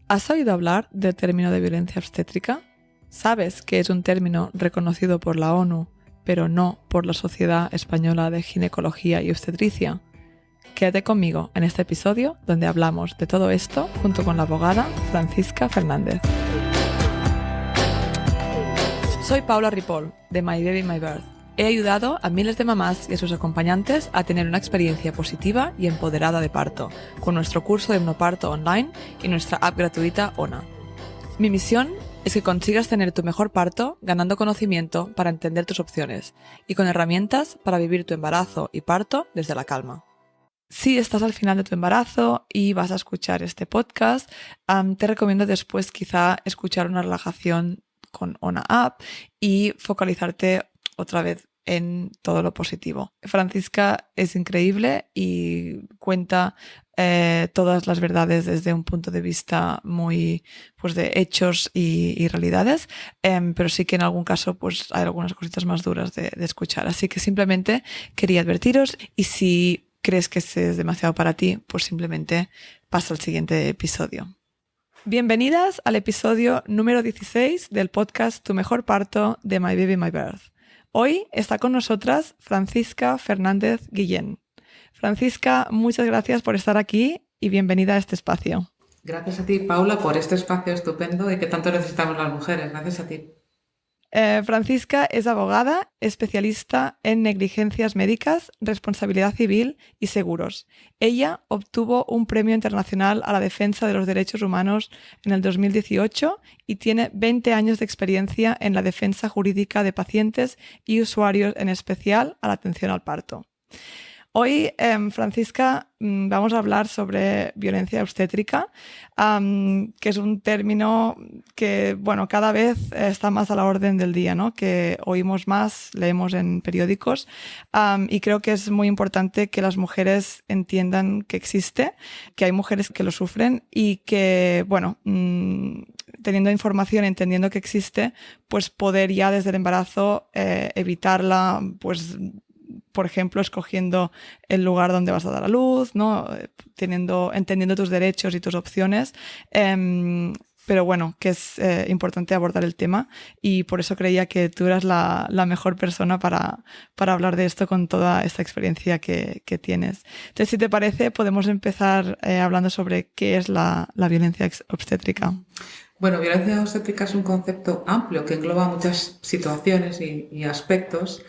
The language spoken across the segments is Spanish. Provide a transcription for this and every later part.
¿Has oído hablar del término de violencia obstétrica? ¿Sabes que es un término reconocido por la ONU, pero no por la Sociedad Española de Ginecología y Obstetricia? Quédate conmigo en este episodio donde hablamos de todo esto junto con la abogada Francisca Fernández. Soy Paula Ripoll, de My Baby My Birth. He ayudado a miles de mamás y a sus acompañantes a tener una experiencia positiva y empoderada de parto, con nuestro curso de hipnoparto online y nuestra app gratuita ONA. Mi misión es que consigas tener tu mejor parto ganando conocimiento para entender tus opciones y con herramientas para vivir tu embarazo y parto desde la calma. Si estás al final de tu embarazo y vas a escuchar este podcast, te recomiendo después quizá escuchar una relajación con ONA App y focalizarte otra vez en todo lo positivo. Francisca es increíble y cuenta todas las verdades desde un punto de vista muy de hechos y realidades, pero sí que en algún caso hay algunas cositas más duras de escuchar. Así que simplemente quería advertiros, y si crees que es demasiado para ti, pues simplemente pasa al siguiente episodio. Bienvenidas al episodio número 16 del podcast Tu Mejor Parto de My Baby My Birth. Hoy está con nosotras Francisca Fernández Guillén. Francisca, muchas gracias por estar aquí y bienvenida a este espacio. Gracias a ti, Paula, por este espacio estupendo y que tanto necesitamos las mujeres. Gracias a ti. Francisca es abogada, especialista en negligencias médicas, responsabilidad civil y seguros. Ella obtuvo un premio internacional a la defensa de los derechos humanos en el 2018 y tiene 20 años de experiencia en la defensa jurídica de pacientes y usuarios, en especial a la atención al parto. Hoy, Francisca, vamos a hablar sobre violencia obstétrica, que es un término que, cada vez está más a la orden del día, ¿no? Que oímos más, leemos en periódicos, y creo que es muy importante que las mujeres entiendan que existe, que hay mujeres que lo sufren y que, teniendo información, entendiendo que existe, pues poder ya desde el embarazo evitarla, pues por ejemplo, escogiendo el lugar donde vas a dar a luz, ¿no? Entendiendo tus derechos y tus opciones. Pero bueno, que es importante abordar el tema, y por eso creía que tú eras la mejor persona para hablar de esto con toda esta experiencia que tienes. Entonces, si te parece, podemos empezar hablando sobre qué es la violencia obstétrica. Bueno, violencia obstétrica es un concepto amplio que engloba muchas situaciones y aspectos.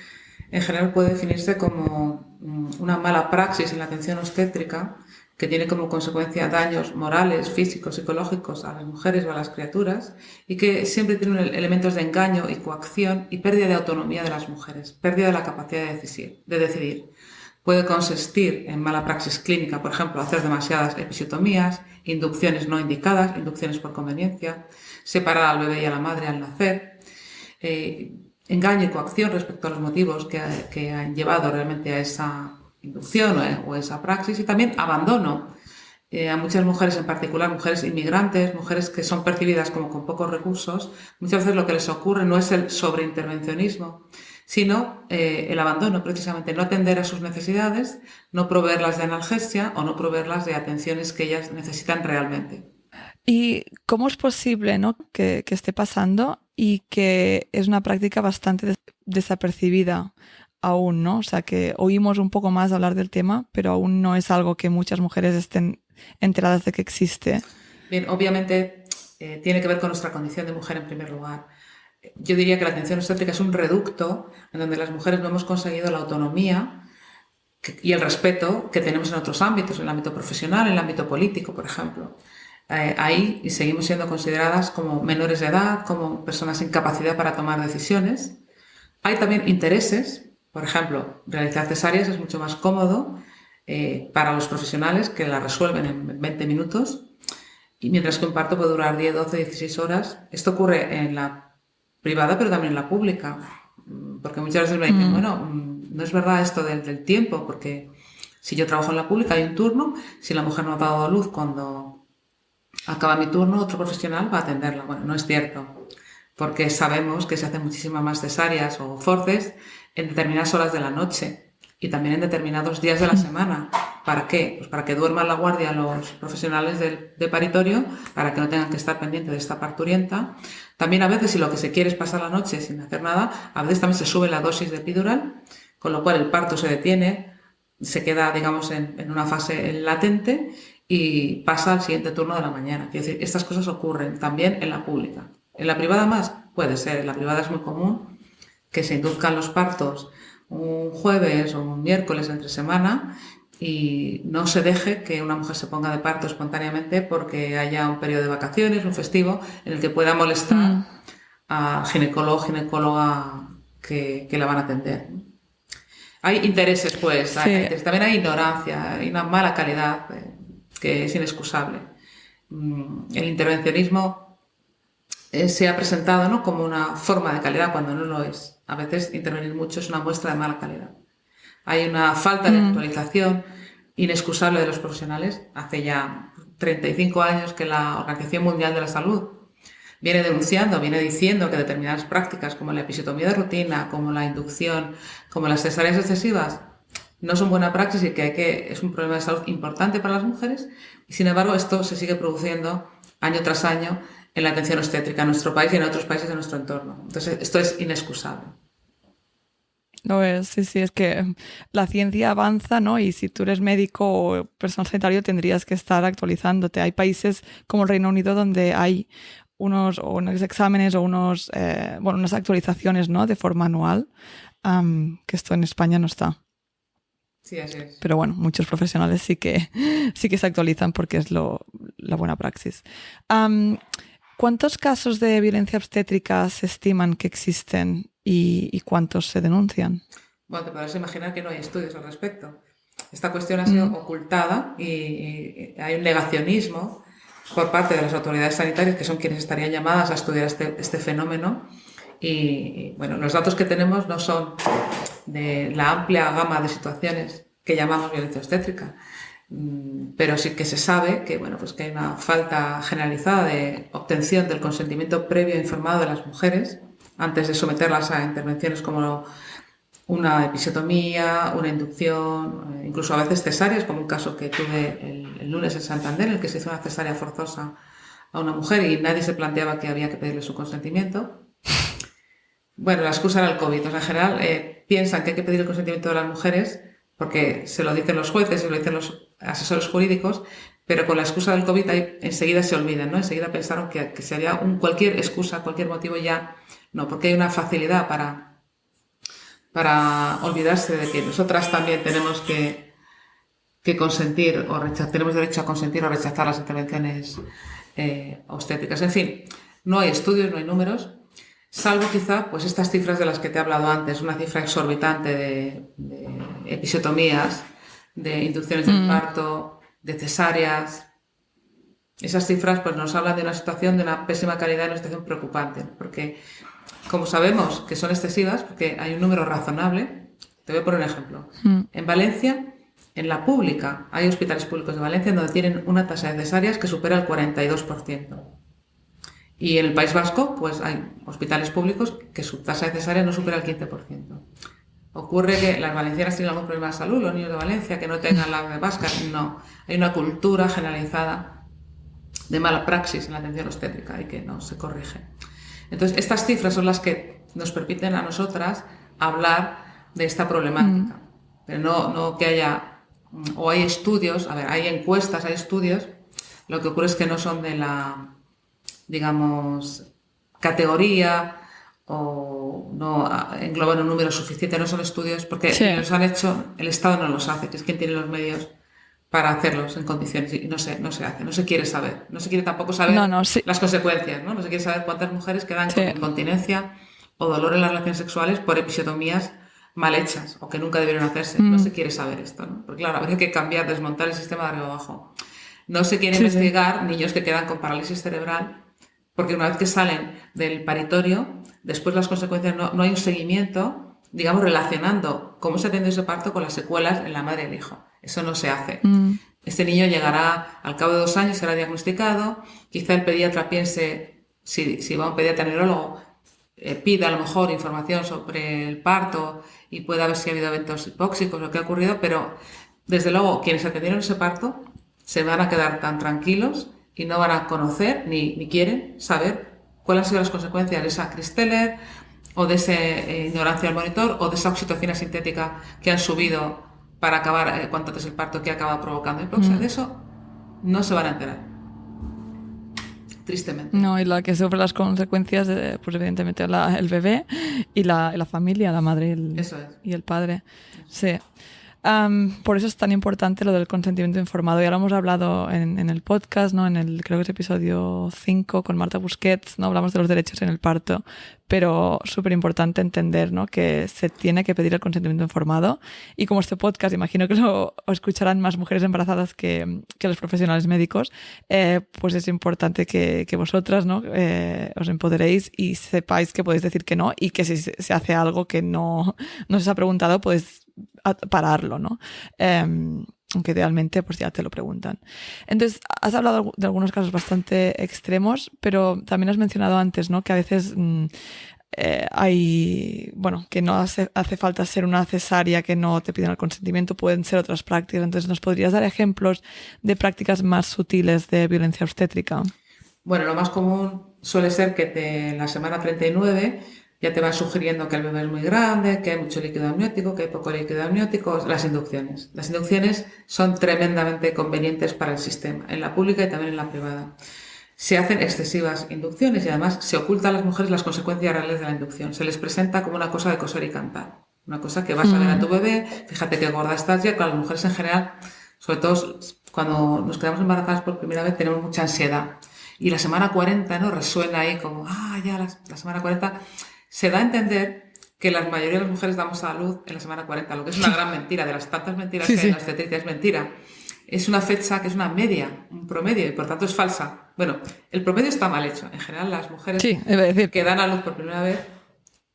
En general puede definirse como una mala praxis en la atención obstétrica que tiene como consecuencia daños morales, físicos, psicológicos a las mujeres o a las criaturas, y que siempre tiene elementos de engaño y coacción y pérdida de autonomía de las mujeres, pérdida de la capacidad de decidir. Puede consistir en mala praxis clínica, por ejemplo, hacer demasiadas episiotomías, inducciones no indicadas, inducciones por conveniencia, separar al bebé y a la madre al nacer, engaño y coacción respecto a los motivos que han llevado realmente a esa inducción o a esa praxis, y también abandono a muchas mujeres, en particular mujeres inmigrantes, mujeres que son percibidas como con pocos recursos. Muchas veces lo que les ocurre no es el sobreintervencionismo, sino el abandono, precisamente no atender a sus necesidades, no proveerlas de analgesia o no proveerlas de atenciones que ellas necesitan realmente. ¿Y cómo es posible, ¿no?, que esté pasando y que es una práctica bastante desapercibida aún, ¿no? O sea, que oímos un poco más hablar del tema, pero aún no es algo que muchas mujeres estén enteradas de que existe. Bien, obviamente tiene que ver con nuestra condición de mujer en primer lugar. Yo diría que la atención obstétrica es un reducto en donde las mujeres no hemos conseguido la autonomía y el respeto que tenemos en otros ámbitos, en el ámbito profesional, en el ámbito político, por ejemplo. Ahí seguimos siendo consideradas como menores de edad, como personas sin capacidad para tomar decisiones. Hay también intereses, por ejemplo, realizar cesáreas es mucho más cómodo para los profesionales, que la resuelven en 20 minutos, y mientras que un parto puede durar 10, 12, 16 horas. Esto ocurre en la privada, pero también en la pública, porque muchas veces me dicen, no es verdad esto del tiempo, porque si yo trabajo en la pública hay un turno, si la mujer no ha dado a luz cuando acaba mi turno, otro profesional va a atenderla. Bueno, no es cierto, porque sabemos que se hacen muchísimas más cesáreas o forces en determinadas horas de la noche y también en determinados días de la semana. ¿Para qué? Pues para que duerman la guardia los profesionales de paritorio, para que no tengan que estar pendientes de esta parturienta. También a veces, si lo que se quiere es pasar la noche sin hacer nada, a veces también se sube la dosis de epidural, con lo cual el parto se detiene, se queda, digamos, en una fase latente y pasa al siguiente turno de la mañana. Quiero decir, estas cosas ocurren también en la pública. En la privada más puede ser. En la privada es muy común que se induzcan los partos un jueves o un miércoles entre semana y no se deje que una mujer se ponga de parto espontáneamente porque haya un periodo de vacaciones, un festivo, en el que pueda molestar a ginecólogo o ginecóloga que la van a atender. Hay intereses, pues, Sí. también hay ignorancia, hay una mala calidad que es inexcusable. El intervencionismo se ha presentado, ¿no?, como una forma de calidad cuando no lo es. A veces intervenir mucho es una muestra de mala calidad. Hay una falta de actualización inexcusable de los profesionales. Hace ya 35 años que la Organización Mundial de la Salud viene denunciando, viene diciendo que determinadas prácticas como la episiotomía de rutina, como la inducción, como las cesáreas excesivas, no son buena praxis y que es un problema de salud importante para las mujeres. Y sin embargo, esto se sigue produciendo año tras año en la atención obstétrica en nuestro país y en otros países de nuestro entorno. Entonces, esto es inexcusable. Lo es, sí, sí, es que la ciencia avanza, ¿no? Y si tú eres médico o personal sanitario tendrías que estar actualizándote. Hay países como el Reino Unido donde hay unos exámenes o unas actualizaciones, ¿no?, de forma anual, que esto en España no está. Sí, así es. Pero bueno, muchos profesionales sí que se actualizan porque es la buena praxis. ¿Cuántos casos de violencia obstétrica se estiman que existen y cuántos se denuncian? Bueno, te podrás imaginar que no hay estudios al respecto. Esta cuestión ha sido ocultada y hay un negacionismo por parte de las autoridades sanitarias, que son quienes estarían llamadas a estudiar este fenómeno. Y bueno, los datos que tenemos no son de la amplia gama de situaciones que llamamos violencia obstétrica, pero sí que se sabe que, bueno, pues que hay una falta generalizada de obtención del consentimiento previo e informado de las mujeres antes de someterlas a intervenciones como una episiotomía, una inducción, incluso a veces cesáreas, como un caso que tuve el lunes en Santander, en el que se hizo una cesárea forzosa a una mujer y nadie se planteaba que había que pedirle su consentimiento. Bueno, la excusa era el COVID. En general, piensan que hay que pedir el consentimiento de las mujeres porque se lo dicen los jueces, se lo dicen los asesores jurídicos, pero con la excusa del COVID enseguida se olvidan, ¿no? Enseguida pensaron que si había cualquier excusa, cualquier motivo ya, no, porque hay una facilidad para olvidarse de que nosotras también tenemos que consentir o rechazar, tenemos derecho a consentir o rechazar las intervenciones obstétricas. En fin, no hay estudios, no hay números, salvo quizá pues estas cifras de las que te he hablado antes, una cifra exorbitante de episiotomías, de inducciones del parto, de cesáreas. Esas cifras pues nos hablan de una situación de una pésima calidad y una situación preocupante, porque como sabemos que son excesivas, porque hay un número razonable, te voy a poner un ejemplo. En Valencia, en la pública, hay hospitales públicos de Valencia donde tienen una tasa de cesáreas que supera el 42%. Y en el País Vasco, pues hay hospitales públicos que su tasa de cesárea no supera el 15%. ¿Ocurre que las valencianas tienen algún problema de salud, los niños de Valencia, que no tengan la de vasca? No. Hay una cultura generalizada de mala praxis en la atención obstétrica y que no se corrige. Entonces, estas cifras son las que nos permiten a nosotras hablar de esta problemática. Pero no que haya, o hay estudios, a ver, hay encuestas, hay estudios, lo que ocurre es que no son de la, digamos, categoría o no engloban un número suficiente, no son estudios, porque los han hecho, el Estado no los hace, que es quien tiene los medios para hacerlos en condiciones y no se hace, no se quiere saber, no se quiere tampoco saber las consecuencias, ¿no? No se quiere saber cuántas mujeres quedan con incontinencia o dolor en las relaciones sexuales por episiotomías mal hechas o que nunca debieron hacerse. No se quiere saber esto, ¿no? Porque claro, habría que cambiar, desmontar el sistema de arriba abajo. No se quiere investigar niños que quedan con parálisis cerebral porque una vez que salen del paritorio, después las consecuencias no hay un seguimiento, digamos, relacionando cómo se atendió ese parto con las secuelas en la madre y el hijo. Eso no se hace. Este niño llegará al cabo de 2 años, será diagnosticado. Quizá el pediatra piense, si va a un pediatra neurólogo, pida a lo mejor información sobre el parto y pueda ver si ha habido eventos hipóxicos, lo que ha ocurrido, pero desde luego, quienes atendieron ese parto se van a quedar tan tranquilos y no van a conocer ni quieren saber cuáles han sido las consecuencias de esa Cristeller o de esa ignorancia del monitor o de esa oxitocina sintética que han subido para acabar cuanto antes el parto que acaba provocando hipoxia. De eso no se van a enterar. Tristemente. No, y la que sufre las consecuencias, pues evidentemente el bebé y la familia, la madre y el padre. Sí. Por eso es tan importante lo del consentimiento informado. Ya lo hemos hablado en el podcast, ¿no? Creo que es episodio 5 con Marta Busquets, ¿no? Hablamos de los derechos en el parto, pero súper importante entender, ¿no? Que se tiene que pedir el consentimiento informado. Y como este podcast, imagino que lo escucharán más mujeres embarazadas que los profesionales médicos, pues es importante que vosotras, ¿no? Os empoderéis y sepáis que podéis decir que no, y que si se hace algo que no se os ha preguntado, podéis pararlo, ¿no? Aunque idealmente pues ya te lo preguntan. Entonces, has hablado de algunos casos bastante extremos, pero también has mencionado antes, ¿no? Que a veces que no hace falta ser una cesárea, que no te piden el consentimiento, pueden ser otras prácticas. Entonces, ¿nos podrías dar ejemplos de prácticas más sutiles de violencia obstétrica? Bueno, lo más común suele ser que en la semana 39 ya te van sugiriendo que el bebé es muy grande, que hay mucho líquido amniótico, que hay poco líquido amniótico. Las inducciones. Las inducciones son tremendamente convenientes para el sistema, en la pública y también en la privada. Se hacen excesivas inducciones y además se ocultan a las mujeres las consecuencias reales de la inducción. Se les presenta como una cosa de coser y cantar. Una cosa que vas a ver a tu bebé, fíjate qué gorda estás ya. Con las mujeres en general, sobre todo cuando nos quedamos embarazadas por primera vez, tenemos mucha ansiedad. Y la semana 40, ¿no? Resuena ahí como, ya la semana 40... Se da a entender que la mayoría de las mujeres damos a luz en la semana 40, lo que es una gran mentira. De las tantas mentiras que hay en la obstetricia, es mentira. Es una fecha que es una media, un promedio, y por tanto es falsa. Bueno, el promedio está mal hecho. En general, las mujeres que dan a luz por primera vez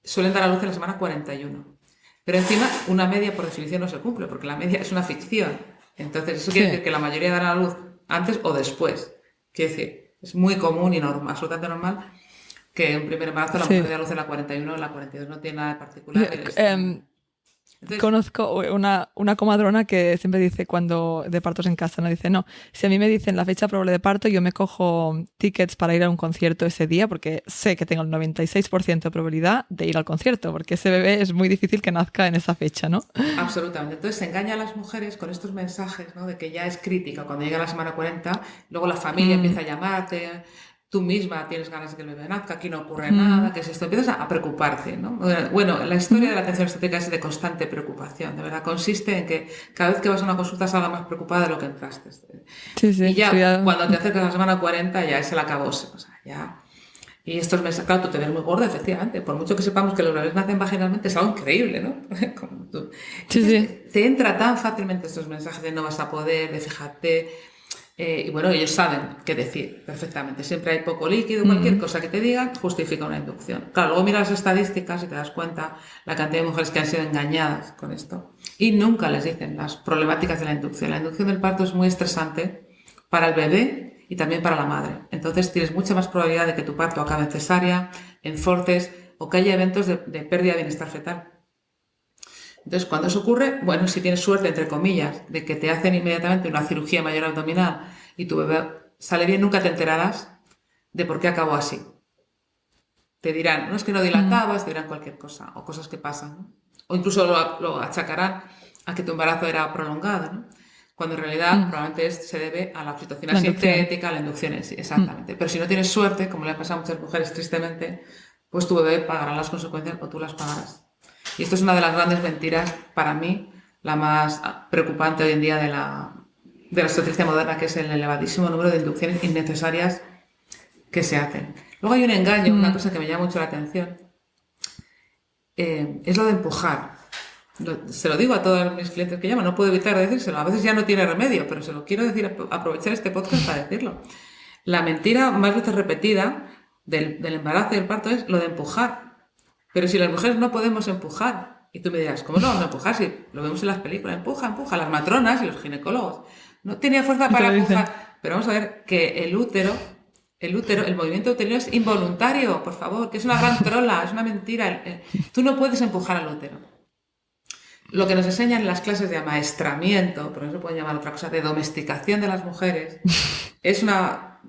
suelen dar a luz en la semana 41. Pero encima, una media por definición no se cumple, porque la media es una ficción. Entonces, eso quiere decir que la mayoría dan a luz antes o después. Quiere decir, es muy común y absolutamente normal que un primer embarazo la mujer dé a luz en la 41 o en la 42, no tiene nada de particular. Entonces, conozco una comadrona que siempre dice, cuando de partos en casa, no dice, no, si a mí me dicen la fecha probable de parto, yo me cojo tickets para ir a un concierto ese día porque sé que tengo el 96% de probabilidad de ir al concierto, porque ese bebé es muy difícil que nazca en esa fecha, ¿no? Absolutamente. Entonces se engaña a las mujeres con estos mensajes, ¿no? De que ya es crítica cuando llega la semana 40, luego la familia empieza a llamarte, tú misma tienes ganas de que el bebé nazca, aquí no ocurre nada, ¿qué es esto? Empiezas a preocuparte, ¿no? Bueno, la historia de la atención obstétrica es de constante preocupación, de verdad. Consiste en que cada vez que vas a una consulta salgas más preocupada de lo que entraste. Y ya cuando te acercas a la semana 40 ya es el acabose, o sea, ya... Y estos mensajes, claro, tú te ves muy gorda, efectivamente. Por mucho que sepamos que los bebés nacen vaginalmente, es algo increíble, ¿no? Como tú. Te entra tan fácilmente estos mensajes de no vas a poder, de fíjate... y bueno, ellos saben qué decir perfectamente. Siempre hay poco líquido, cualquier cosa que te digan justifica una inducción. Claro, luego miras las estadísticas y te das cuenta la cantidad de mujeres que han sido engañadas con esto. Y nunca les dicen las problemáticas de la inducción. La inducción del parto es muy estresante para el bebé y también para la madre. Entonces tienes mucha más probabilidad de que tu parto acabe en cesárea, en forceps o que haya eventos de pérdida de bienestar fetal. Entonces, cuando eso ocurre, bueno, si tienes suerte, entre comillas, de que te hacen inmediatamente una cirugía mayor abdominal y tu bebé sale bien, nunca te enterarás de por qué acabó así. Te dirán, no es que no dilatabas, te dirán cualquier cosa, o cosas que pasan, ¿no? O incluso lo achacarán a que tu embarazo era prolongado, ¿no? Cuando en realidad probablemente se debe a la oxitocina sintética, a la inducción en sí, exactamente. Pero si no tienes suerte, como le ha pasado a muchas mujeres tristemente, pues tu bebé pagará las consecuencias o tú las pagarás. Y esto es una de las grandes mentiras, para mí, la más preocupante hoy en día de la obstetricia moderna, que es el elevadísimo número de inducciones innecesarias que se hacen. Luego hay un engaño, una cosa que me llama mucho la atención, es lo de empujar. Se lo digo a todos mis clientes que llaman, no puedo evitar decírselo. A veces ya no tiene remedio, pero se lo quiero decir, aprovechar este podcast para decirlo. La mentira más veces repetida del embarazo y del parto es lo de empujar. Pero si las mujeres no podemos empujar, y tú me dirás, ¿cómo no vamos a empujar? Si lo vemos en las películas, empuja, las matronas y los ginecólogos. No tenía fuerza para empujar. Pero vamos a ver que el útero, el movimiento uterino es involuntario, por favor, que es una gran trola, es una mentira. Tú no puedes empujar al útero. Lo que nos enseñan en las clases de amaestramiento, pero no se puede llamar otra cosa, de domesticación de las mujeres, es una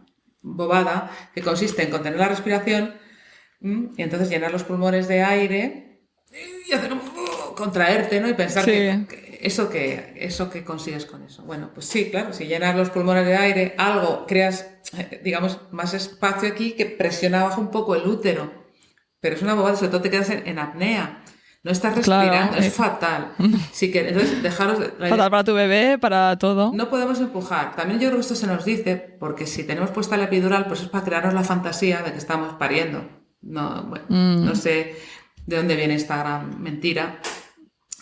bobada que consiste en contener la respiración y entonces llenar los pulmones de aire y hacer contraerte, ¿no? Y pensar que eso que consigues con eso. Bueno, pues sí, claro, si llenas los pulmones de aire, algo creas, digamos, más espacio aquí que presiona abajo un poco el útero. Pero es una bobada, sobre todo te quedas en apnea. No estás respirando, es fatal. Sí que, entonces, fatal para tu bebé, para todo. No podemos empujar. También yo creo que esto se nos dice, porque si tenemos puesta la epidural, pues es para crearnos la fantasía de que estamos pariendo. No, bueno, no sé de dónde viene esta gran mentira,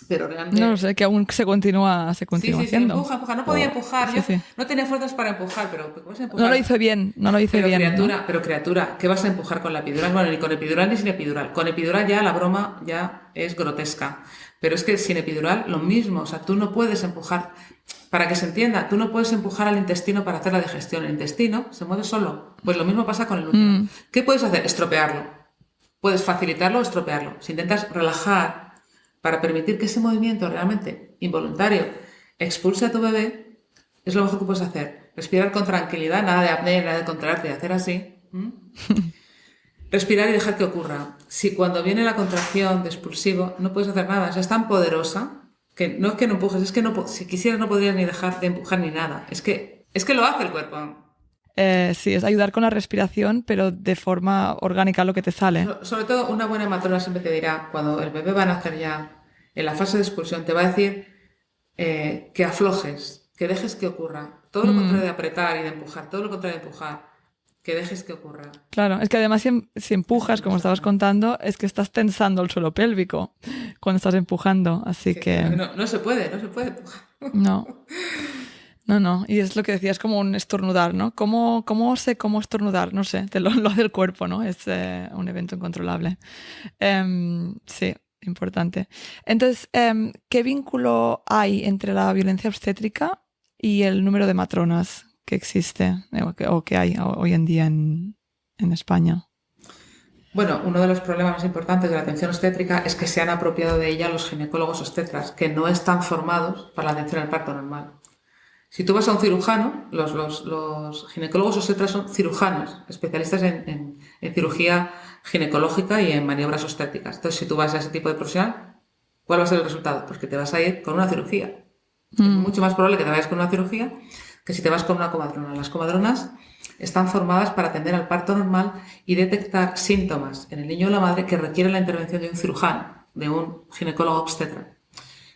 pero realmente... No sé, que aún se continúa haciendo. Sí, empuja. No podía empujar. No tenía fuerzas para empujar, pero ¿qué vas a empujar? No lo hizo bien. Pero criatura, ¿qué vas a empujar con la epidural? Bueno, ni con epidural ni sin epidural. Con epidural ya la broma ya es grotesca. Pero es que sin epidural lo mismo. O sea, tú no puedes empujar. Para que se entienda, tú no puedes empujar al intestino para hacer la digestión. El intestino se mueve solo. Pues lo mismo pasa con el útero. ¿Qué puedes hacer? Estropearlo. Puedes facilitarlo o estropearlo. Si intentas relajar para permitir que ese movimiento realmente involuntario expulse a tu bebé, es lo mejor que puedes hacer. Respirar con tranquilidad, nada de apnea, nada de contraerte, de hacer así. Respirar y dejar que ocurra. Si cuando viene la contracción de expulsivo no puedes hacer nada, es tan poderosa que no es que no empujes, es que no, si quisieras no podrías ni dejar de empujar ni nada. Es que lo hace el cuerpo. Sí, es ayudar con la respiración, pero de forma orgánica lo que te sale. Sobre todo, una buena matrona siempre te dirá, cuando el bebé va a nacer ya, en la fase de expulsión, te va a decir que aflojes, que dejes que ocurra. Todo lo contrario de apretar y de empujar, todo lo contrario de empujar, que dejes que ocurra. Claro, es que además si empujas, como estabas contando, es que estás tensando el suelo pélvico cuando estás empujando, así que... No se puede empujar. No, y es lo que decías, como un estornudar, ¿no? ¿Cómo sé cómo estornudar? No sé, lo hace el cuerpo, ¿no? Es un evento incontrolable. Sí, importante. Entonces, ¿qué vínculo hay entre la violencia obstétrica y el número de matronas que existe o que hay hoy en día en España? Bueno, uno de los problemas más importantes de la atención obstétrica es que se han apropiado de ella los ginecólogos obstetras, que no están formados para la atención al parto normal. Si tú vas a un cirujano, los ginecólogos obstetras son cirujanos, especialistas en cirugía ginecológica y en maniobras obstétricas. Entonces, si tú vas a ese tipo de profesional, ¿cuál va a ser el resultado? Pues que te vas a ir con una cirugía. Es mucho más probable que te vayas con una cirugía que si te vas con una comadrona. Las comadronas están formadas para atender al parto normal y detectar síntomas en el niño o la madre que requieren la intervención de un cirujano, de un ginecólogo obstetra.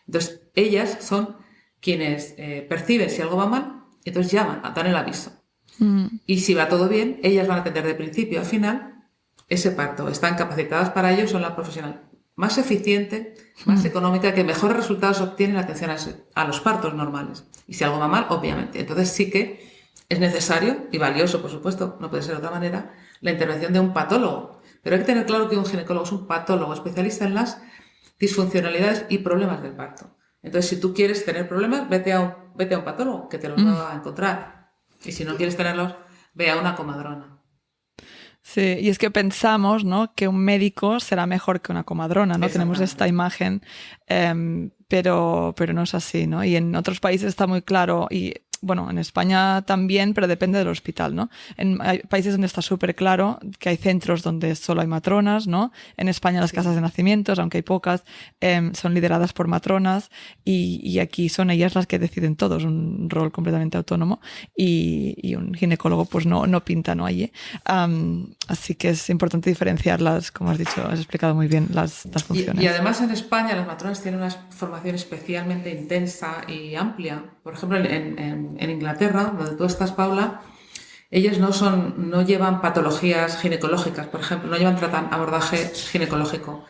Entonces, ellas son quienes perciben si algo va mal y entonces llaman, dan el aviso. Y si va todo bien, ellas van a atender de principio a final ese parto. Están capacitadas para ello, son la profesional más eficiente, más económica, que mejores resultados obtiene en la atención a los partos normales. Y si algo va mal, obviamente. Entonces sí que es necesario y valioso, por supuesto, no puede ser de otra manera, la intervención de un patólogo. Pero hay que tener claro que un ginecólogo es un patólogo especialista en las disfuncionalidades y problemas del parto. Entonces, si tú quieres tener problemas, vete a un patólogo que te los va a encontrar. Y si no quieres tenerlos, ve a una comadrona. Sí, y es que pensamos, ¿no?, que un médico será mejor que una comadrona, ¿no? Tenemos esta imagen, pero no es así, ¿no? Y en otros países está muy claro, y bueno, en España también, pero depende del hospital, ¿no? Hay países donde está súper claro que hay centros donde solo hay matronas, ¿no? En España las casas de nacimientos, aunque hay pocas, son lideradas por matronas y aquí son ellas las que deciden todo, es un rol completamente autónomo y un ginecólogo pues no pinta, ¿no? Allí. Así que es importante diferenciarlas, como has dicho, has explicado muy bien las funciones. Y además en España las matronas tienen una formación especialmente intensa y amplia. Por ejemplo, en Inglaterra, donde tú estás, Paula, ellas no llevan patologías ginecológicas, por ejemplo, no llevan abordaje ginecológico.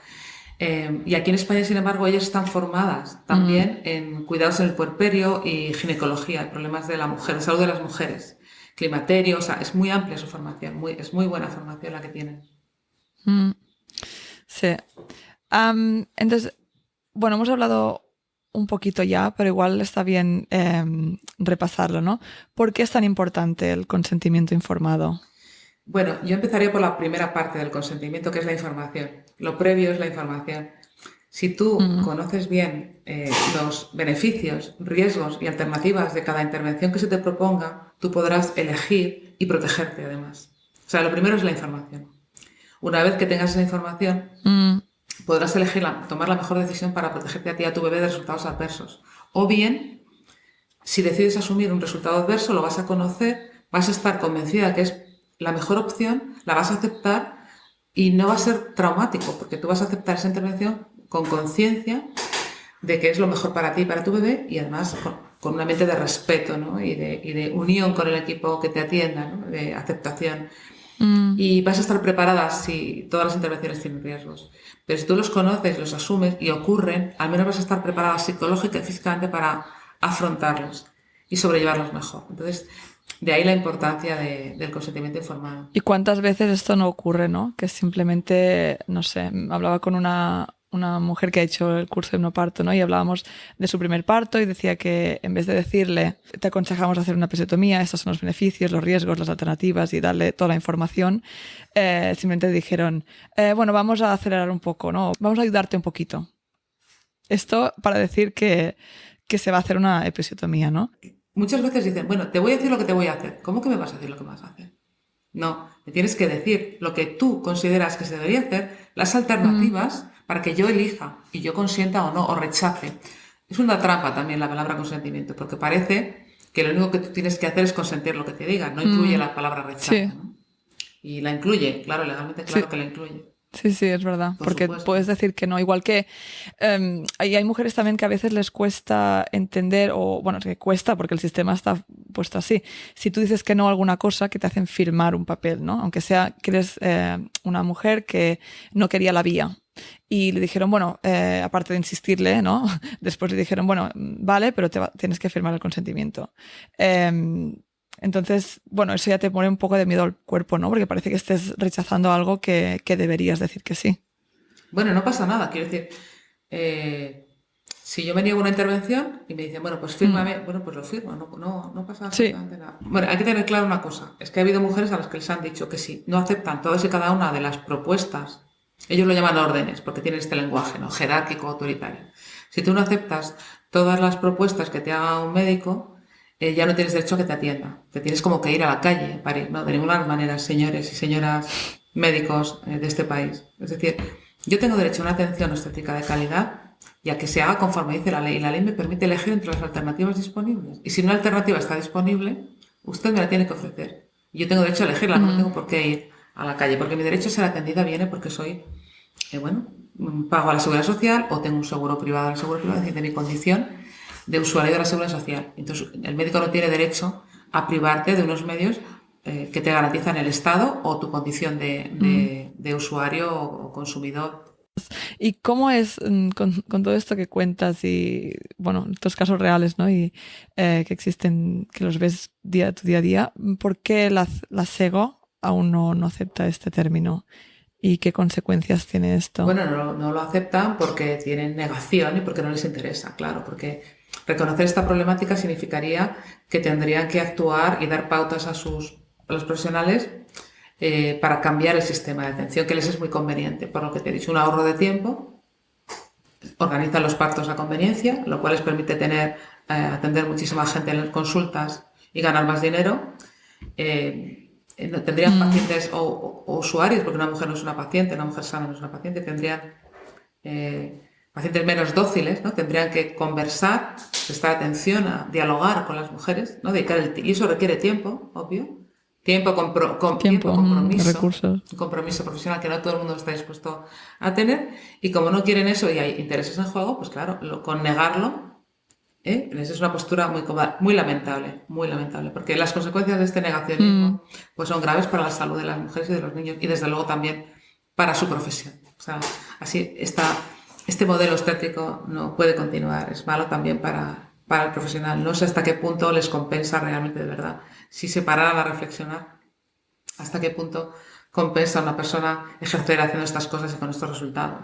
Y aquí en España, sin embargo, ellas están formadas también en cuidados en el puerperio y ginecología, problemas de la mujer, de salud de las mujeres, climaterio, o sea, es muy amplia su formación, es muy buena formación la que tienen. Sí. Entonces, bueno, hemos hablado un poquito ya, pero igual está bien repasarlo, ¿no? ¿Por qué es tan importante el consentimiento informado? Bueno, yo empezaría por la primera parte del consentimiento, que es la información. Lo previo es la información. Si tú conoces bien los beneficios, riesgos y alternativas de cada intervención que se te proponga, tú podrás elegir y protegerte además. O sea, lo primero es la información. Una vez que tengas esa información, podrás elegir tomar la mejor decisión para protegerte a ti y a tu bebé de resultados adversos. O bien, si decides asumir un resultado adverso, lo vas a conocer, vas a estar convencida que es la mejor opción, la vas a aceptar y no va a ser traumático, porque tú vas a aceptar esa intervención con conciencia de que es lo mejor para ti y para tu bebé, y además con una mente de respeto, ¿no? y de unión con el equipo que te atienda, ¿no? De aceptación. Y vas a estar preparada si todas las intervenciones tienen riesgos. Pero si tú los conoces, los asumes y ocurren, al menos vas a estar preparada psicológica y físicamente para afrontarlos y sobrellevarlos mejor. Entonces, de ahí la importancia del consentimiento informado. ¿Y cuántas veces esto no ocurre, no? Que simplemente, no sé, hablaba con una mujer que ha hecho el curso de hipnoparto, ¿no? Y hablábamos de su primer parto y decía que en vez de decirle, te aconsejamos hacer una episiotomía, estos son los beneficios, los riesgos, las alternativas y darle toda la información, simplemente dijeron, bueno, vamos a acelerar un poco, ¿no? Vamos a ayudarte un poquito. Esto para decir que se va a hacer una episiotomía, ¿no? Muchas veces dicen, bueno, te voy a decir lo que te voy a hacer. ¿Cómo que me vas a decir lo que me vas a hacer? No, me tienes que decir lo que tú consideras que se debería hacer, las alternativas para que yo elija y yo consienta o no, o rechace. Es una trampa también la palabra consentimiento, porque parece que lo único que tú tienes que hacer es consentir lo que te digan, no incluye la palabra rechazo. Sí. ¿No? Y la incluye, claro, legalmente claro que la incluye. Sí, sí, es verdad, porque supuesto. Puedes decir que no, igual que hay mujeres también que a veces les cuesta entender, o bueno, es que cuesta porque el sistema está puesto así. Si tú dices que no a alguna cosa, que te hacen firmar un papel, ¿no? Aunque sea que eres una mujer que no quería la vía. Y le dijeron, bueno, aparte de insistirle, ¿no? Después le dijeron, bueno, vale, pero tienes que firmar el consentimiento. Entonces, bueno, eso ya te pone un poco de miedo al cuerpo, ¿no? Porque parece que estés rechazando algo que deberías decir que sí. Bueno, no pasa nada. Quiero decir, si yo me niego una intervención y me dicen, bueno, pues fírmame, bueno, pues lo firmo, no pasa absolutamente nada. Bueno, hay que tener claro una cosa, es que ha habido mujeres a las que les han dicho que si no aceptan todas y cada una de las propuestas, ellos lo llaman órdenes, porque tienen este lenguaje, ¿no? Jerárquico, autoritario. Si tú no aceptas todas las propuestas que te haga un médico, ya no tienes derecho a que te atienda. Te tienes como que ir a la calle a parir, ¿no? De ninguna manera, señores y señoras médicos de este país. Es decir, yo tengo derecho a una atención obstétrica de calidad y a que se haga conforme dice la ley. Y la ley me permite elegir entre las alternativas disponibles. Y si una alternativa está disponible, usted me la tiene que ofrecer. Y yo tengo derecho a elegirla, no tengo por qué ir a la calle. Porque mi derecho a ser atendida viene porque soy, pago a la Seguridad Social o tengo un seguro privado. El seguro privado es decir, de mi condición de usuario de la Seguridad Social. Entonces, el médico no tiene derecho a privarte de unos medios que te garantizan el Estado o tu condición de usuario o consumidor. ¿Y cómo es con todo esto que cuentas y, bueno, estos casos reales, ¿no? Y que existen, que los ves tu día a día, ¿por qué la SEGO aún no acepta este término? ¿Y qué consecuencias tiene esto? Bueno, no lo aceptan porque tienen negación y porque no les interesa, claro, porque reconocer esta problemática significaría que tendrían que actuar y dar pautas a los profesionales para cambiar el sistema de atención, que les es muy conveniente, por lo que te he dicho, un ahorro de tiempo, organizan los partos a conveniencia, lo cual les permite atender muchísima gente en las consultas y ganar más dinero. Tendrían pacientes o usuarios, porque una mujer no es una paciente, una mujer sana no es una paciente, tendrían pacientes menos dóciles, ¿no? Tendrían que conversar, prestar atención, a dialogar con las mujeres, ¿no? Y eso requiere tiempo, obvio. Tiempo, compromiso, recursos. Un compromiso profesional que no todo el mundo está dispuesto a tener. Y como no quieren eso y hay intereses en juego, pues claro, con negarlo, esa es una postura muy lamentable, porque las consecuencias de este negacionismo pues son graves para la salud de las mujeres y de los niños y desde luego también para su profesión. O sea, así este modelo obstétrico no puede continuar, es malo también para el profesional. No sé hasta qué punto les compensa realmente de verdad. Si se pararan a reflexionar, hasta qué punto compensa a una persona ejercer haciendo estas cosas y con estos resultados.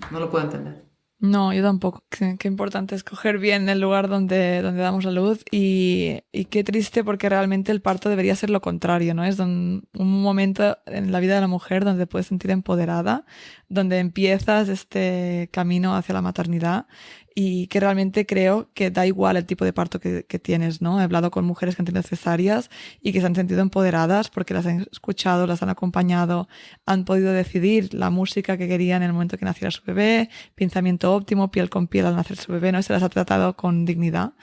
No lo puedo entender. No, yo tampoco. Qué importante escoger bien el lugar donde damos la luz y qué triste porque realmente el parto debería ser lo contrario, ¿no? Es un momento en la vida de la mujer donde te puedes sentir empoderada, donde empiezas este camino hacia la maternidad y que realmente creo que da igual el tipo de parto que tienes, ¿no? He hablado con mujeres que han tenido cesáreas y que se han sentido empoderadas porque las han escuchado, las han acompañado, han podido decidir la música que querían en el momento que naciera su bebé, pensamiento óptimo, piel con piel al nacer su bebé, ¿no? Y se las ha tratado con dignidad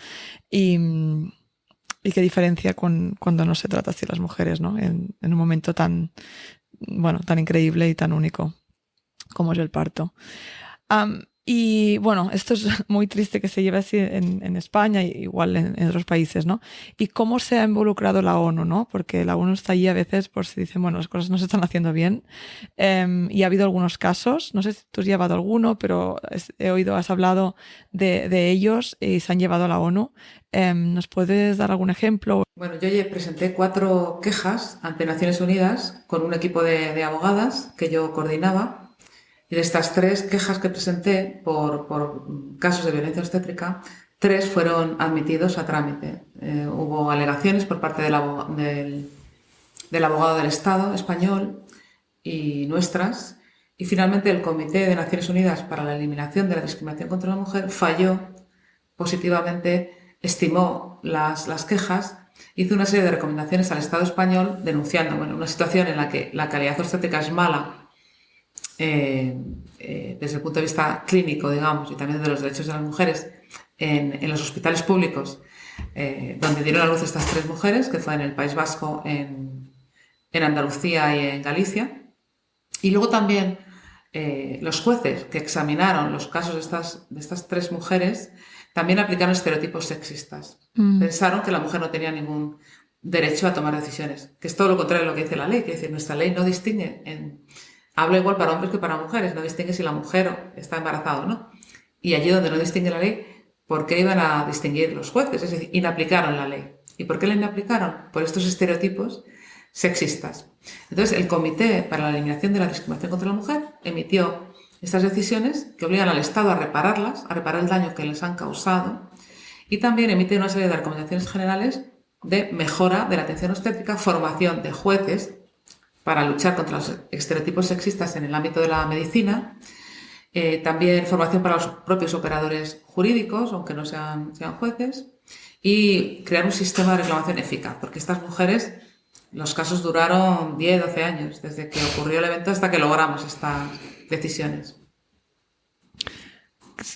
y, y qué diferencia cuando no se trata así las mujeres, ¿no? En un momento tan, bueno, tan increíble y tan único como es el parto. Y bueno, esto es muy triste que se lleve así en España, igual en otros países, ¿no? Y cómo se ha involucrado la ONU, ¿no? Porque la ONU está allí a veces por si dicen, bueno, las cosas no se están haciendo bien. Y ha habido algunos casos, no sé si tú has llevado alguno, pero he oído, has hablado de ellos y se han llevado a la ONU. ¿Nos puedes dar algún ejemplo? Bueno, yo ya presenté 4 quejas ante Naciones Unidas con un equipo de abogadas que yo coordinaba. Y de estas 3 quejas que presenté por casos de violencia obstétrica, 3 fueron admitidos a trámite. Hubo alegaciones por parte del abogado del Estado español y nuestras. Y finalmente el Comité de Naciones Unidas para la Eliminación de la Discriminación contra la Mujer falló positivamente, estimó las quejas, hizo una serie de recomendaciones al Estado español denunciando una situación en la que la calidad obstétrica es mala desde el punto de vista clínico, digamos, y también de los derechos de las mujeres en los hospitales públicos, donde dieron a luz estas 3 mujeres, que fue en el País Vasco, en Andalucía y en Galicia. Y luego también los jueces que examinaron los casos de estas 3 mujeres también aplicaron estereotipos sexistas. Pensaron que la mujer no tenía ningún derecho a tomar decisiones, que es todo lo contrario de lo que dice la ley, que dice nuestra ley no distingue habla igual para hombres que para mujeres, no distingue si la mujer está embarazada o no. Y allí donde no distingue la ley, ¿por qué iban a distinguir los jueces? Es decir, inaplicaron la ley. ¿Y por qué la inaplicaron? Por estos estereotipos sexistas. Entonces, el Comité para la Eliminación de la Discriminación contra la Mujer emitió estas decisiones que obligan al Estado a repararlas, a reparar el daño que les han causado, y también emite una serie de recomendaciones generales de mejora de la atención obstétrica, formación de jueces para luchar contra los estereotipos sexistas en el ámbito de la medicina, también formación para los propios operadores jurídicos, aunque no sean jueces, y crear un sistema de reclamación eficaz, porque estas mujeres, los casos duraron 10, 12 años, desde que ocurrió el evento hasta que logramos estas decisiones.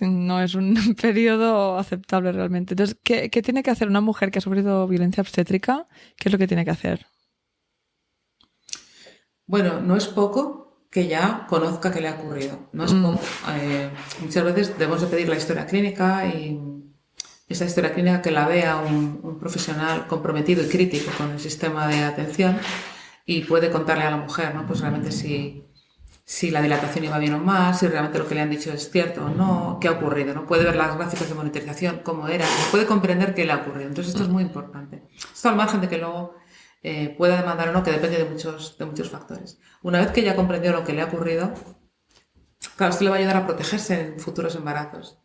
No es un periodo aceptable realmente. Entonces, ¿qué tiene que hacer una mujer que ha sufrido violencia obstétrica? ¿Qué es lo que tiene que hacer? Bueno, no es poco que ya conozca qué le ha ocurrido. No es poco. Muchas veces debemos de pedir la historia clínica y esa historia clínica que la vea un profesional comprometido y crítico con el sistema de atención y puede contarle a la mujer, ¿no? Pues realmente si la dilatación iba bien o mal, si realmente lo que le han dicho es cierto o no, qué ha ocurrido, ¿no? Puede ver las gráficas de monitorización, cómo era, puede comprender qué le ha ocurrido. Entonces esto es muy importante. Esto al margen de que luego pueda demandar o no, que depende de muchos factores. Una vez que ya comprendió lo que le ha ocurrido, claro, esto le va a ayudar a protegerse en futuros embarazos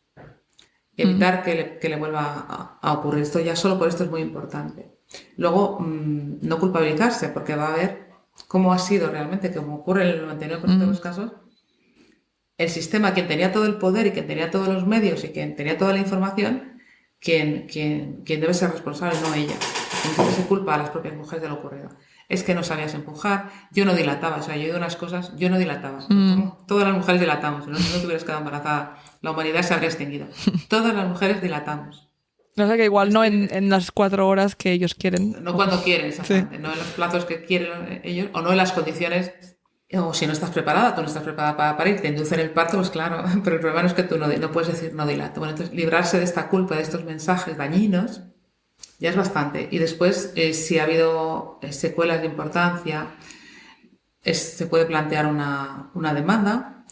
y evitar que le vuelva a ocurrir. Esto ya solo por esto es muy importante. Luego, no culpabilizarse, porque va a ver cómo ha sido realmente, como ocurre en el 99% de los casos, el sistema, quien tenía todo el poder y quien tenía todos los medios y quien tenía toda la información, quien debe ser responsable, no ella. Entonces se culpa a las propias mujeres de lo ocurrido. Es que no sabías empujar, yo no dilataba, o sea, yo he oído unas cosas, yo no dilataba. Todas las mujeres dilatamos, si no te hubieras quedado embarazada, la humanidad se habría extinguido. Todas las mujeres dilatamos. O sea que igual no en las 4 horas que ellos quieren. No cuando quieren, exactamente. Sí. No en los plazos que quieren ellos, o no en las condiciones. O si no estás preparada, tú no estás preparada para parir, te inducen el parto, pues claro, pero el problema no es que tú no puedes decir no dilato. Bueno, entonces librarse de esta culpa, de estos mensajes dañinos, ya es bastante. Y después, si ha habido secuelas de importancia, se puede plantear una demanda,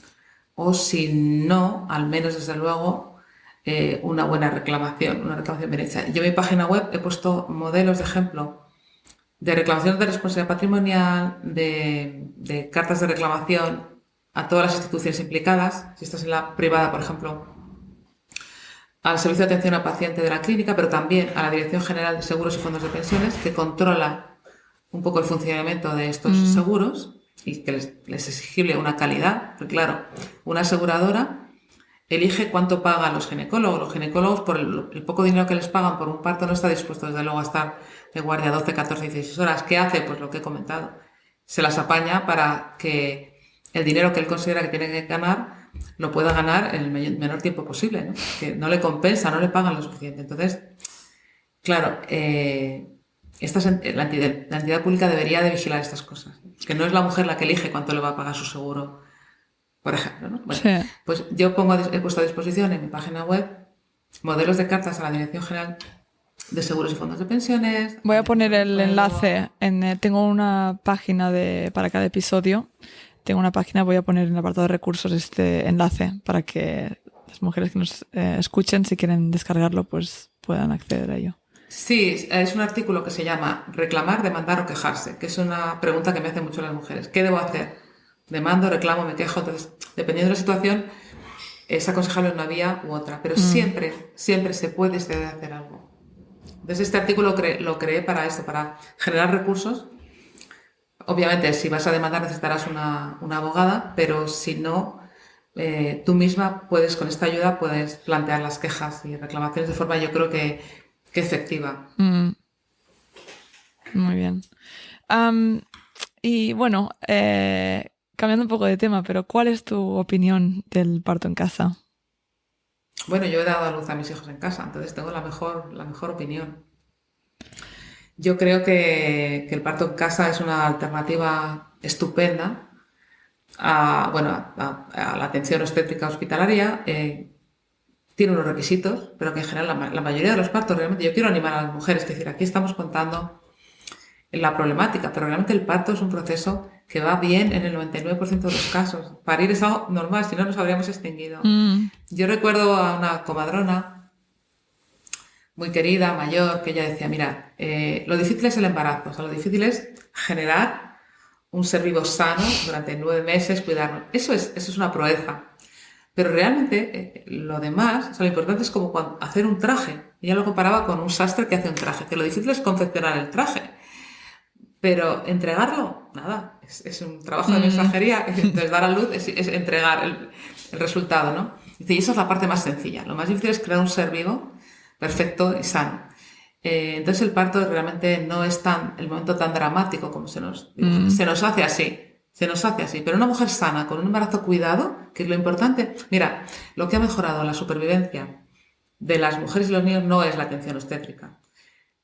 o si no, al menos desde luego, una buena reclamación, una reclamación bien hecha. Yo en mi página web he puesto modelos de ejemplo de reclamación de responsabilidad patrimonial, de cartas de reclamación a todas las instituciones implicadas. Si estás en la privada, por ejemplo, al Servicio de Atención al Paciente de la clínica, pero también a la Dirección General de Seguros y Fondos de Pensiones, que controla un poco el funcionamiento de estos seguros y que les es exigible una calidad. Porque claro, una aseguradora elige cuánto paga a los ginecólogos. Los ginecólogos, por el poco dinero que les pagan por un parto, no está dispuesto desde luego a estar de guardia 12, 14, 16 horas. ¿Qué hace? Pues lo que he comentado. Se las apaña para que el dinero que él considera que tiene que ganar lo pueda ganar en el menor tiempo posible, ¿no? Que no le compensa, no le pagan lo suficiente. Entonces, claro, la entidad pública debería de vigilar estas cosas. Que no es la mujer la que elige cuánto le va a pagar su seguro, por ejemplo, ¿no? Bueno, Sí. pues yo he puesto a disposición en mi página web modelos de cartas a la Dirección General de Seguros y Fondos de Pensiones. Voy a poner el enlace. Tengo una página para cada episodio. Tengo una página, voy a poner en el apartado de recursos este enlace para que las mujeres que nos escuchen, si quieren descargarlo, pues puedan acceder a ello. Sí, es un artículo que se llama Reclamar, demandar o quejarse, que es una pregunta que me hacen mucho las mujeres. ¿Qué debo hacer? ¿Demando, reclamo, me quejo? Entonces, dependiendo de la situación, es aconsejable una vía u otra, pero siempre se puede y se debe hacer algo. Entonces, este artículo lo creé para esto, para generar recursos. Obviamente, si vas a demandar necesitarás una abogada, pero si no, tú misma con esta ayuda puedes plantear las quejas y reclamaciones de forma, yo creo que efectiva. Muy bien. Y bueno, cambiando un poco de tema, pero ¿cuál es tu opinión del parto en casa? Bueno, yo he dado a luz a mis hijos en casa, entonces tengo la mejor opinión. Yo creo que el parto en casa es una alternativa estupenda a la atención obstétrica hospitalaria. Tiene unos requisitos, pero que en general la mayoría de los partos, realmente yo quiero animar a las mujeres, es decir, aquí estamos contando la problemática, pero realmente el parto es un proceso que va bien en el 99% de los casos. Parir es algo normal, si no nos habríamos extinguido. Yo recuerdo a una comadrona muy querida, mayor, que ella decía, mira, lo difícil es el embarazo, o sea, lo difícil es generar un ser vivo sano durante 9 meses, cuidarlo. Eso es una proeza. Pero realmente lo demás, o sea, lo importante es como hacer un traje. Ella lo comparaba con un sastre que hace un traje, que lo difícil es confeccionar el traje. Pero entregarlo, nada, es un trabajo de mensajería, entonces dar a luz es entregar el resultado, ¿no? Y esa es la parte más sencilla. Lo más difícil es crear un ser vivo perfecto y sano. Entonces el parto realmente no es el momento tan dramático como se nos hace así. Se nos hace así. Pero una mujer sana, con un embarazo cuidado, que es lo importante. Mira, lo que ha mejorado la supervivencia de las mujeres y los niños no es la atención obstétrica.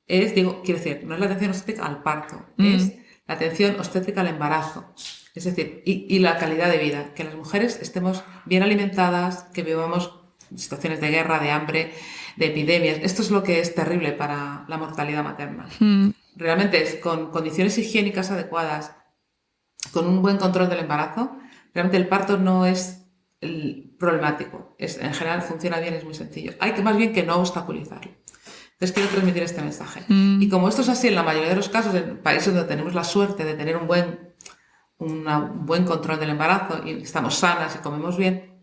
Quiero decir, no es la atención obstétrica al parto, es la atención obstétrica al embarazo. Es decir, y la calidad de vida. Que las mujeres estemos bien alimentadas, que vivamos situaciones de guerra, de hambre, de epidemias. Esto es lo que es terrible para la mortalidad materna. Realmente es con condiciones higiénicas adecuadas, con un buen control del embarazo, realmente el parto no es problemático. En general funciona bien, es muy sencillo. Hay que más bien que no obstaculizarlo. Entonces quiero transmitir este mensaje. Y como esto es así en la mayoría de los casos, en países donde tenemos la suerte de tener un buen control del embarazo y estamos sanas y comemos bien,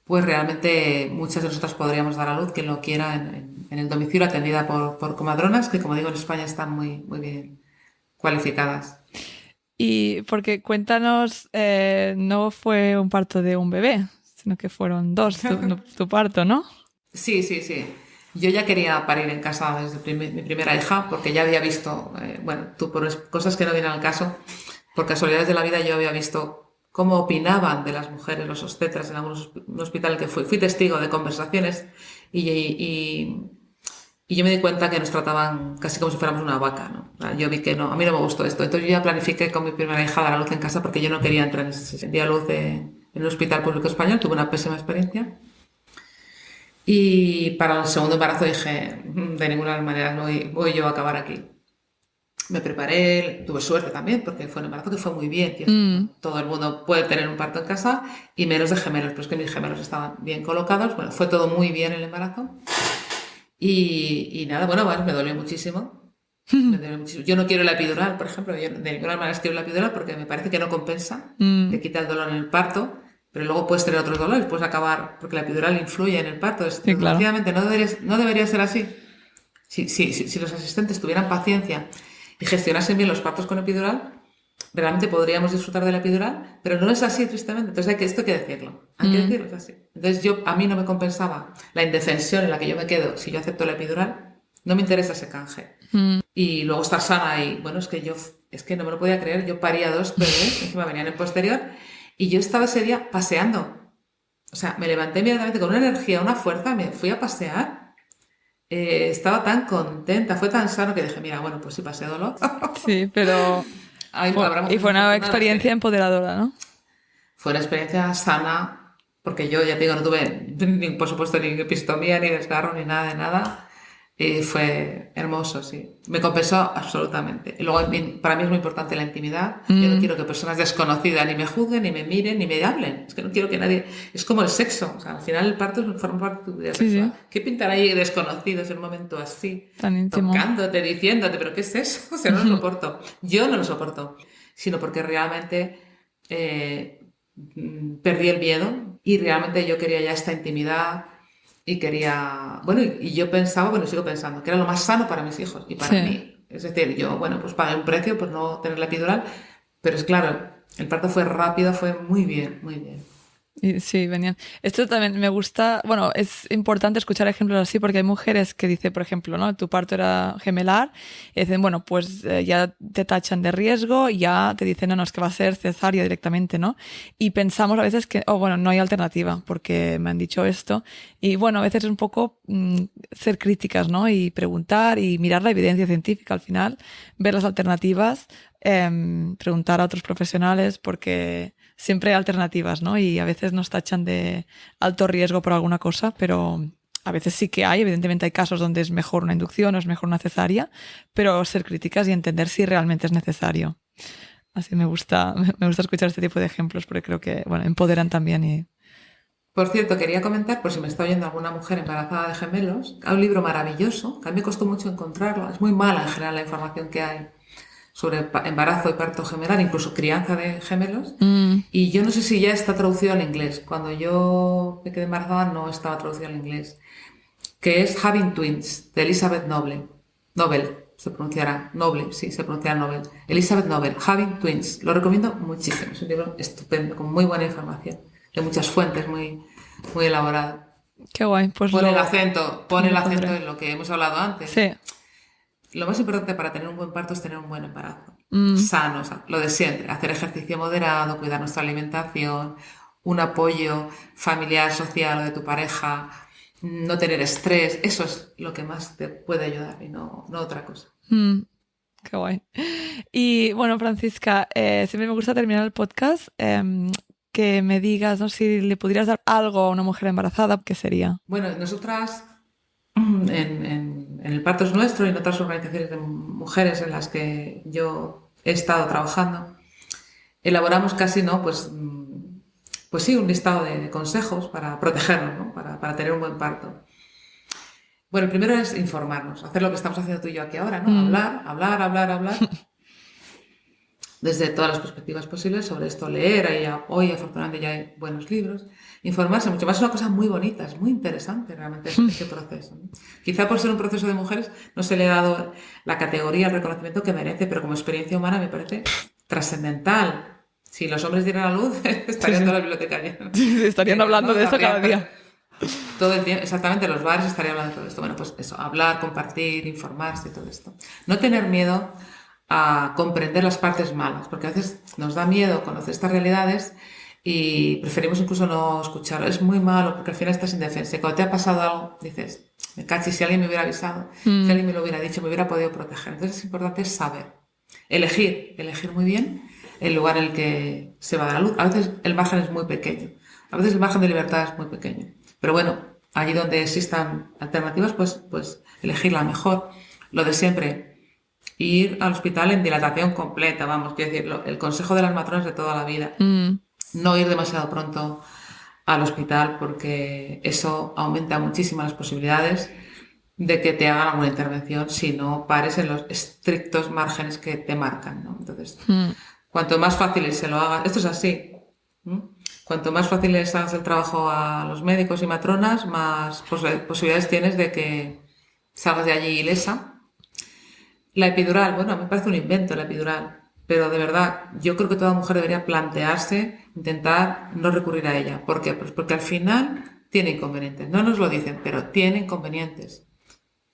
pues realmente muchas de nosotras podríamos dar a luz, quien lo quiera, en el domicilio, atendida por comadronas, que como digo en España están muy, muy bien cualificadas. Y porque cuéntanos, no fue un parto de un bebé, sino que fueron 2 tu parto, ¿no? Sí. Yo ya quería parir en casa desde mi primera hija, porque ya había visto, por cosas que no vienen al caso, por casualidades de la vida yo había visto cómo opinaban de las mujeres los obstetras en algún hospital que fui testigo de conversaciones y yo me di cuenta que nos trataban casi como si fuéramos una vaca, ¿no? Yo vi que no, a mí no me gustó esto. Entonces yo ya planifiqué con mi primera hija dar a luz en casa porque yo no quería entrar en ese día a luz en un hospital público español, tuve una pésima experiencia. Y para el segundo embarazo dije, de ninguna manera voy yo a acabar aquí. Me preparé, tuve suerte también, porque fue un embarazo que fue muy bien. Todo el mundo puede tener un parto en casa, y menos de gemelos, pero es que mis gemelos estaban bien colocados. Bueno, fue todo muy bien el embarazo. Y nada, me dolió muchísimo. Yo no quiero la epidural, por ejemplo. Yo de ninguna manera quiero la epidural porque me parece que no compensa, que quita el dolor en el parto. pero luego puedes tener otros dolores, puedes acabar, porque la epidural influye en el parto. Sí, claro. Desgraciadamente no debería ser así. Si los asistentes tuvieran paciencia y gestionasen bien los partos con epidural, realmente podríamos disfrutar de la epidural, pero no es así, tristemente. Entonces esto hay que decirlo. Hay que decirlo, es así. Entonces a mí no me compensaba la indefensión en la que yo me quedo si yo acepto la epidural. No me interesa ese canje. Y luego estar sana y, bueno, es que no me lo podía creer. Yo paría 2 bebés, encima venían en posterior, y yo estaba ese día paseando. O sea, me levanté inmediatamente con una energía, una fuerza, me fui a pasear. Estaba tan contenta, fue tan sano que dije, mira, bueno, pues sí pasé dolor. Sí, pero... fue una experiencia empoderadora, ¿no? Fue una experiencia sana, porque yo, ya te digo, no tuve, por supuesto, ni epistomía, ni desgarro, ni nada de nada. Y fue hermoso, sí. Me compensó absolutamente. Y luego, para mí es muy importante la intimidad. Yo no quiero que personas desconocidas ni me juzguen, ni me miren, ni me hablen. Es que no quiero que nadie... Es como el sexo. O sea, al final el parto forma parte de tu vida sexual. Sí. ¿Qué pintar ahí desconocidos en un momento así? Tan íntimo. Tocándote, diciéndote, ¿pero qué es eso? O sea, no lo soporto. Yo no lo soporto. Sino porque realmente perdí el miedo y realmente yo quería ya esta intimidad. Y quería, bueno, y yo pensaba, bueno, sigo pensando, que era lo más sano para mis hijos y para mí. Es decir, yo, bueno, pues pagué un precio por no tener la epidural, pero es claro, el parto fue rápido, fue muy bien, muy bien. Sí, venían. Esto también me gusta, bueno, es importante escuchar ejemplos así porque hay mujeres que dicen, por ejemplo, ¿no? Tu parto era gemelar y dicen, bueno, pues ya te tachan de riesgo, ya te dicen, no, es que va a ser cesárea directamente, ¿no? Y pensamos a veces que, bueno, no hay alternativa porque me han dicho esto y bueno, a veces es un poco ser críticas, ¿no? Y preguntar y mirar la evidencia científica al final, ver las alternativas, preguntar a otros profesionales porque siempre hay alternativas, ¿no? Y a veces nos tachan de alto riesgo por alguna cosa, pero a veces sí que hay. Evidentemente hay casos donde es mejor una inducción o es mejor una cesárea, pero ser críticas y entender si realmente es necesario. Así me gusta escuchar este tipo de ejemplos porque creo que, bueno, empoderan también y... Por cierto, quería comentar, por si me está oyendo alguna mujer embarazada de gemelos, hay un libro maravilloso, que a mí me costó mucho encontrarlo. Es muy mala en general la información que hay sobre embarazo y parto gemelar, incluso crianza de gemelos. Y yo no sé si ya está traducido al inglés. Cuando yo me quedé embarazada no estaba traducido al inglés. Que es Having Twins, de Elizabeth Noble. Nobel, se pronunciará. Noble, sí, se pronunciará Nobel. Elizabeth Nobel, Having Twins. Lo recomiendo muchísimo. Es un libro estupendo, con muy buena información. De muchas fuentes, muy, muy elaborado. Qué guay. Pues pone el acento en lo que hemos hablado antes. Sí. Lo más importante para tener un buen parto es tener un buen embarazo. Sano, o sea, lo de siempre. Hacer ejercicio moderado, cuidar nuestra alimentación, un apoyo familiar, social o de tu pareja, no tener estrés. Eso es lo que más te puede ayudar y no otra cosa. Qué guay. Y bueno, Francisca, siempre me gusta terminar el podcast que me digas, ¿no? Si le pudieras dar algo a una mujer embarazada, ¿qué sería? Bueno, nosotras en el Parto es Nuestro y en otras organizaciones de mujeres en las que yo he estado trabajando, elaboramos casi, ¿no? Pues sí, un listado de consejos para protegernos, ¿no? Para tener un buen parto. Bueno, el primero es informarnos, hacer lo que estamos haciendo tú y yo aquí ahora, ¿no? Hablar. Desde todas las perspectivas posibles sobre esto, leer, hoy afortunadamente ya hay buenos libros, informarse mucho más, es una cosa muy bonita, es muy interesante realmente este proceso, ¿no? Quizá por ser un proceso de mujeres no se le ha dado la categoría, el reconocimiento que merece, pero como experiencia humana me parece trascendental. Si los hombres dieran a luz, estarían todas las bibliotecarias. Sí, estarían hablando de eso cada día. Todo el tiempo, exactamente, los bares estarían hablando de todo esto. Bueno, pues eso, hablar, compartir, informarse y todo esto. No tener miedo a comprender las partes malas, porque a veces nos da miedo conocer estas realidades y preferimos incluso no escucharlo. Es muy malo porque al final estás indefensa. Y cuando te ha pasado algo, dices, me cachis, si alguien me hubiera avisado, si alguien me lo hubiera dicho, me hubiera podido proteger. Entonces es importante saber, elegir muy bien el lugar en el que se va a dar a luz. A veces el margen es muy pequeño, a veces el margen de libertad es muy pequeño. Pero bueno, allí donde existan alternativas, pues elegir la mejor. Lo de siempre, ir al hospital en dilatación completa, vamos, quiero decir, el consejo de las matronas de toda la vida. No ir demasiado pronto al hospital porque eso aumenta muchísimo las posibilidades de que te hagan alguna intervención si no pares en los estrictos márgenes que te marcan, ¿no? Entonces, cuanto más fácil se lo hagas, esto es así. Cuanto más fácil les hagas el trabajo a los médicos y matronas, más posibilidades tienes de que salgas de allí ilesa. La epidural, bueno, me parece un invento la epidural, pero de verdad, yo creo que toda mujer debería plantearse, intentar no recurrir a ella. ¿Por qué? Pues porque al final tiene inconvenientes. No nos lo dicen, pero tiene inconvenientes.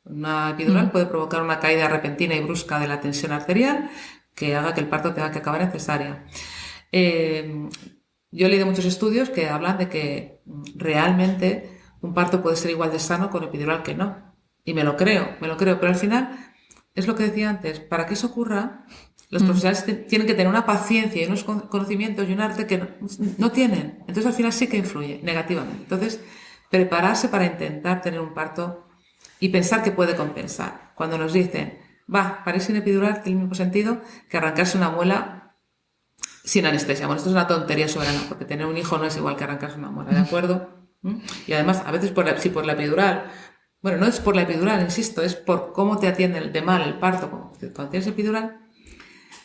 Una epidural puede provocar una caída repentina y brusca de la tensión arterial que haga que el parto tenga que acabar en cesárea. Yo he leído muchos estudios que hablan de que realmente un parto puede ser igual de sano con epidural que no. Y me lo creo, pero al final es lo que decía antes, para que eso ocurra, los profesionales tienen que tener una paciencia y unos conocimientos y un arte que no tienen. Entonces al final sí que influye negativamente. Entonces, prepararse para intentar tener un parto y pensar que puede compensar. Cuando nos dicen, parir sin epidural tiene el mismo sentido que arrancarse una muela sin anestesia. Bueno, esto es una tontería soberana, porque tener un hijo no es igual que arrancarse una muela, ¿de acuerdo? Y además, a veces si por la epidural, bueno, no es por la epidural, insisto, es por cómo te atiende de mal el parto cuando tienes epidural.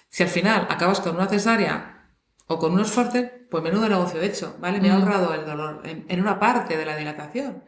Si al final acabas con una cesárea o con unos forceps, pues menudo negocio hecho, ¿vale? Me ha ahorrado el dolor en una parte de la dilatación.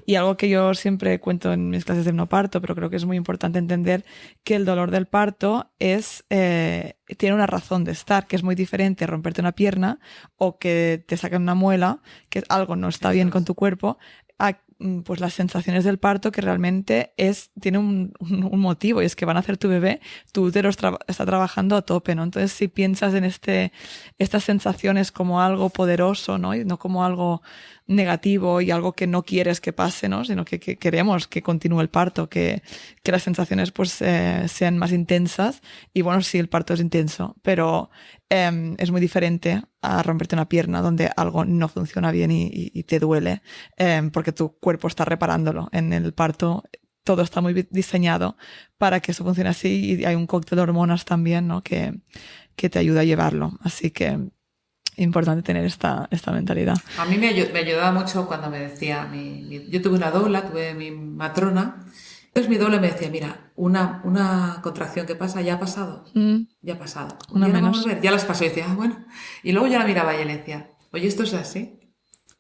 Y algo que yo siempre cuento en mis clases de hipnoparto, pero creo que es muy importante entender que el dolor del parto tiene una razón de estar, que es muy diferente romperte una pierna o que te saquen una muela, que algo no está bien con tu cuerpo, a pues las sensaciones del parto, que realmente tiene un motivo, y es que van a hacer tu bebé, tu útero está trabajando a tope, ¿no? Entonces, si piensas en estas sensaciones como algo poderoso, ¿no? Y no como algo negativo y algo que no quieres que pase, ¿no? Sino que queremos que continúe el parto, que las sensaciones pues sean más intensas. Y bueno, sí, el parto es intenso, pero es muy diferente a romperte una pierna donde algo no funciona bien y te duele, porque tu cuerpo está reparándolo. En el parto todo está muy diseñado para que eso funcione así, y hay un cóctel de hormonas también, ¿no? que te ayuda a llevarlo. Así que importante tener esta mentalidad. A mí me ayudaba mucho cuando me decía, yo tuve una doula, tuve mi matrona, entonces mi doula me decía, mira, una contracción que pasa, ya ha pasado, ya ha pasado. Una ya menos. Vamos a ver, ya las pasó, y decía, bueno. Y luego yo la miraba y le decía, oye, ¿esto es así?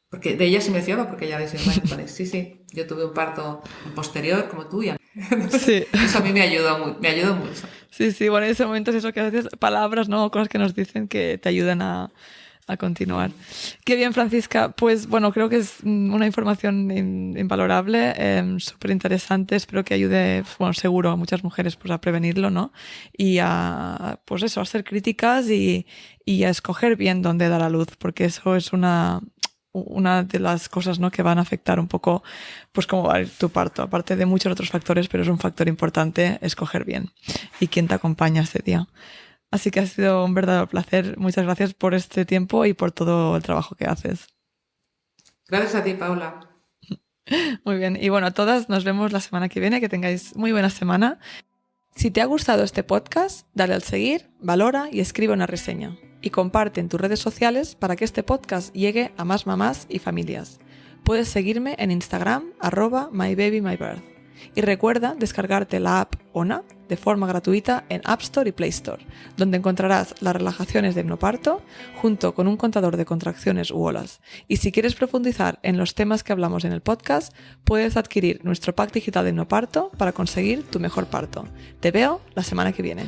Porque de ella sí me fiaba, porque ella decía, sí, yo tuve un parto posterior como tú, y sí. Eso a mí me ayudó mucho. Sí, bueno, en ese momento es eso que a veces palabras, ¿no? Cosas que nos dicen que te ayudan a continuar. Qué bien, Francisca. Pues bueno, creo que es una información invalorable, súper interesante. Espero que ayude, bueno, seguro a muchas mujeres pues a prevenirlo, ¿no? Y a, pues eso, a ser críticas y a escoger bien dónde dar a luz, porque eso es una de las cosas, ¿no? que van a afectar un poco pues cómo va a ir tu parto, aparte de muchos otros factores, pero es un factor importante escoger bien y quién te acompaña ese día. Así que ha sido un verdadero placer. Muchas gracias por este tiempo y por todo el trabajo que haces. Gracias a ti, Paula. Muy bien. Y bueno, a todas nos vemos la semana que viene. Que tengáis muy buena semana. Si te ha gustado este podcast, dale al seguir, valora y escribe una reseña. Y comparte en tus redes sociales para que este podcast llegue a más mamás y familias. Puedes seguirme en Instagram, @mybabymybirth. Y recuerda descargarte la app ONA de forma gratuita en App Store y Play Store, donde encontrarás las relajaciones de hipnoparto junto con un contador de contracciones u olas. Y si quieres profundizar en los temas que hablamos en el podcast, puedes adquirir nuestro pack digital de hipnoparto para conseguir tu mejor parto. Te veo la semana que viene.